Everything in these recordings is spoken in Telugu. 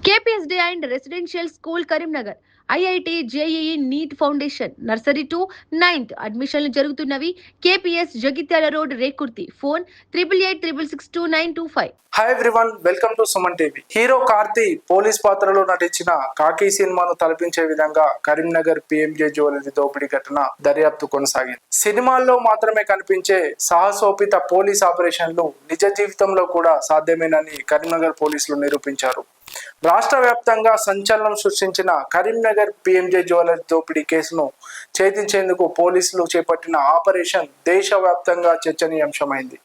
KPSD and Residential School Karimnagar, IIT JEE NEET Foundation, Nursery to 9th అడ్మిషన్లు జరుగుతున్నవి. KPS Jagtial road Rekurthi. Phone 8886629225. Hi everyone, welcome to Suman TV. Hero Karthi police పాత్రలో నటించిన కాకి సినిమాను తలపించే విధంగా కరీంనగర్ PMJ జ్యువెలరీ దోపిడీ ఘటన దర్యాప్తు కొనసాగింది. సినిమాల్లో మాత్రమే కనిపించే సాహసోపిత పోలీస్ ఆపరేషన్లు నిజ జీవితంలో కూడా సాధ్యమేనని కరీంనగర్ పోలీసులు నిరూపించారు. రాష్ట్ర వ్యాప్తంగా సంచలనం సృష్టించిన కరీంనగర్ PMJ జ్యువెలరీ దోపిడీ కేసును ఛేదించేందుకు పోలీసులు చేపట్టిన ఆపరేషన్ దేశవ్యాప్తంగా చర్చనీయాంశమైంది.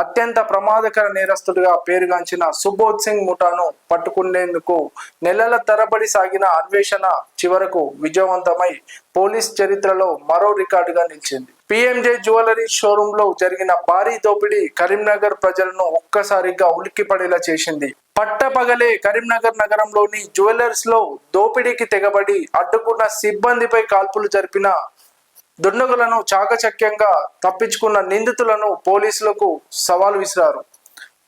అత్యంత ప్రమాదకర నేరస్తుడిగా పేరుగాంచిన సుబోధ్ సింగ్ ముఠాను పట్టుకునేందుకు నెలల తరబడి సాగిన అన్వేషణ చివరకు విజయవంతమై పోలీస్ చరిత్రలో మరో రికార్డుగా నిలిచింది. PMJ జ్యువెలరీ షోరూమ్ లో జరిగిన భారీ దోపిడీ కరీంనగర్ ప్రజలను ఒక్కసారిగా ఉలిక్కిపడేలా చేసింది. పట్టపగలే కరీంనగర్ నగరంలోని జ్యువెలర్స్ లో దోపిడీకి తెగబడి అడ్డుకున్న సిబ్బందిపై కాల్పులు జరిపిన దుండగులను చాకచక్యంగా తప్పించుకున్న నిందితులను పోలీసులకు సవాల్ విసిరారు.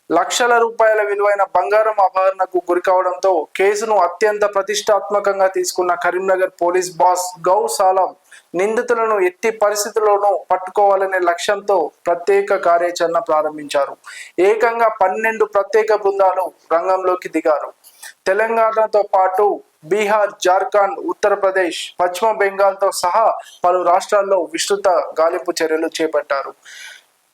లక్షల రూపాయల విలువైన బంగారం అపహరణకు గురికావడంతో కేసును అత్యంత ప్రతిష్టాత్మకంగా తీసుకున్న కరీంనగర్ పోలీస్ బాస్ గౌ సాలం నిందితులను ఎట్టి పరిస్థితుల్లోనూ పట్టుకోవాలనే లక్ష్యంతో ప్రత్యేక కార్యాచరణ ప్రారంభించారు. ఏకంగా 12 ప్రత్యేక బృందాలు రంగంలోకి దిగారు. తెలంగాణతో పాటు బీహార్, జార్ఖండ్, ఉత్తరప్రదేశ్, పశ్చిమ బెంగాల్తో సహా పలు రాష్ట్రాల్లో విస్తృత గాలింపు చర్యలు చేపట్టారు.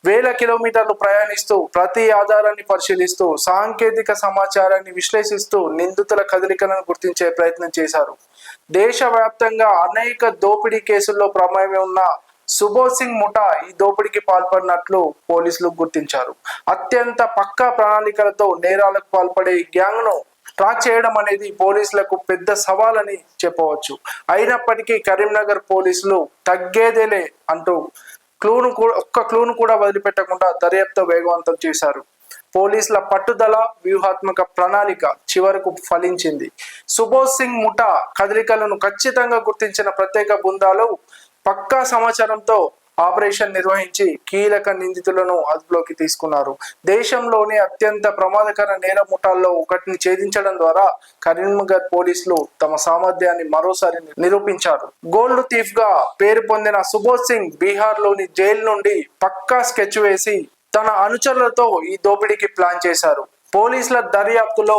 వేల కిలోమీటర్లు ప్రయాణిస్తూ ప్రతి ఆధారాన్ని పరిశీలిస్తూ సాంకేతిక సమాచారాన్ని విశ్లేషిస్తూ నిందితుల కదలికలను గుర్తించే ప్రయత్నం చేశారు. దేశవ్యాప్తంగా అనేక దోపిడీ కేసుల్లో ప్రమేయం ఉన్న సుబోధ్ సింగ్ ముఠా ఈ దోపిడీకి పాల్పడినట్లు పోలీసులు గుర్తించారు. అత్యంత పక్కా ప్రణాళికలతో నేరాలకు పాల్పడే గ్యాంగ్ ను ట్రాక్ చేయడం అనేది పోలీసులకు పెద్ద సవాలని చెప్పవచ్చు. అయినప్పటికీ కరీంనగర్ పోలీసులు తగ్గేదేలే అంటూ ఒక్క క్లూను కూడా వదిలిపెట్టకుండా దర్యాప్తు వేగవంతం చేశారు. పోలీసుల పట్టుదల, వ్యూహాత్మక ప్రణాళిక చివరకు ఫలించింది. సుబోధ్ సింగ్ ముఠా కదలికలను ఖచ్చితంగా గుర్తించిన ప్రత్యేక బృందాలు పక్కా సమాచారంతో ఆపరేషన్ నిర్వహించి కీలక నిందితులను అదుపులోకి తీసుకున్నారు. దేశంలోని అత్యంత ప్రమాదకర నేర ముఠాల్లో ఒకటిని ఛేదించడం ద్వారా కరీంనగర్ పోలీసులు తమ సామర్థ్యాన్ని మరోసారి నిరూపించారు. గోల్డ్ థీఫ్ గా పేరు పొందిన సుబోధ్ సింగ్ బీహార్ లోని జైలు నుండి పక్కా స్కెచ్ వేసి తన అనుచరులతో ఈ దోపిడీకి ప్లాన్ చేశారు. పోలీసుల దర్యాప్తులో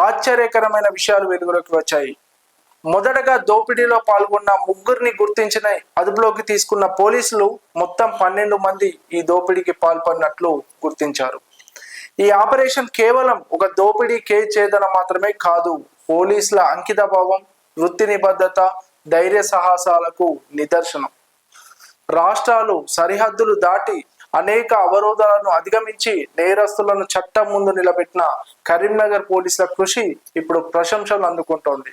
ఆశ్చర్యకరమైన విషయాలు వెలుగులోకి వచ్చాయి. మొదటగా దోపిడీలో పాల్గొన్న ముగ్గురిని గుర్తించిన అదుపులోకి తీసుకున్న పోలీసులు మొత్తం 12 మంది ఈ దోపిడీకి పాల్పడినట్లు గుర్తించారు. ఈ ఆపరేషన్ కేవలం ఒక దోపిడీ కేసు ఛేదన మాత్రమే కాదు, పోలీసుల అంకిత భావం, వృత్తి నిబద్ధత, ధైర్య సాహసాలకు నిదర్శనం. రాష్ట్రాలు సరిహద్దులు దాటి అనేక అవరోధాలను అధిగమించి నేరస్తులను చట్టం ముందు నిలబెట్టిన కరీంనగర్ పోలీసుల కృషి ఇప్పుడు ప్రశంసలు అందుకుంటోంది.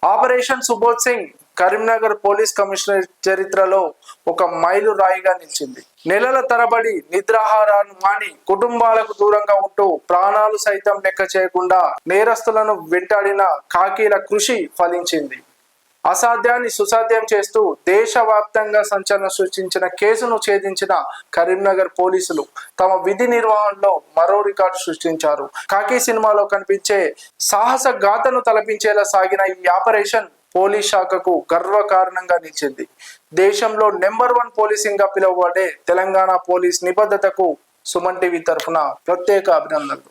Operation Subodh Singh Karimnagar police commissioner చరిత్రలో ఒక మైలు రాయిగా నిలిచింది. నెలల తరబడి నిద్రాహారాన్ని మాని కుటుంబాలకు దూరంగా ఉంటూ ప్రాణాలు సైతం లెక్క చేయకుండా నేరస్తులను వెంటాడిన కాకీల కృషి ఫలించింది. అసాధ్యాన్ని సుసాధ్యం చేస్తూ దేశవ్యాప్తంగా సంచలనం సృష్టించిన కేసును ఛేదించిన కరీంనగర్ పోలీసులు తమ విధి నిర్వహణలో మరో రికార్డు సృష్టించారు. కాకి సినిమాలో కనిపించే సాహస గాథను తలపించేలా సాగిన ఈ ఆపరేషన్ పోలీస్ శాఖకు గర్వకారణంగా నిలిచింది. దేశంలో నెంబర్ 1 పోలీసింగ్ గా పిలువబడే తెలంగాణ పోలీస్ నిబద్ధతకు సుమన్ టీవీ తరఫున ప్రత్యేక అభినందనలు.